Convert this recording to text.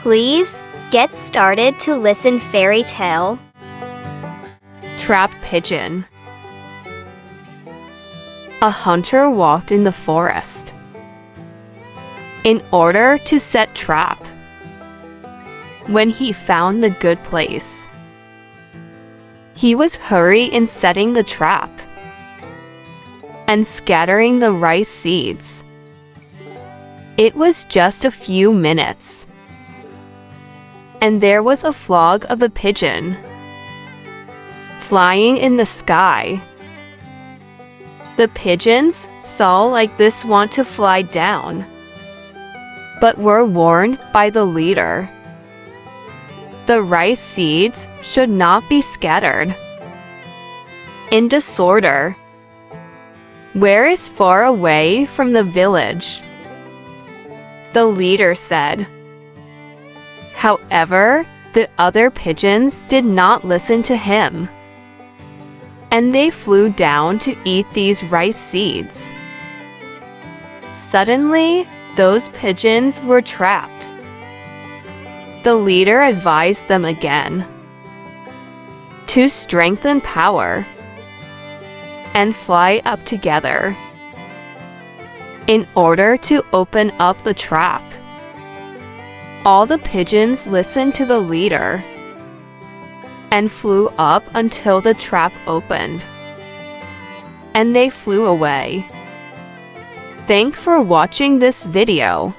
Please get started to listen fairy tale. Trap Pigeon. A hunter walked in the forest in order to set trap. When he found the good place, he was hurry in setting the trap and scattering the rice seeds. It was just a few minutes, and there was a flock of a pigeon flying in the sky. The pigeons saw like this want to fly down, but were warned by the leader. The rice seeds should not be scattered in disorder. Where is far away from the village? The leader said. However, the other pigeons did not listen to him, and they flew down to eat these rice seeds. Suddenly, those pigeons were trapped. The leader advised them again to strengthen power and fly up together in order to open up the trap. All the pigeons listened to the leader and flew up until the trap opened, and they flew away. Thanks for watching this video.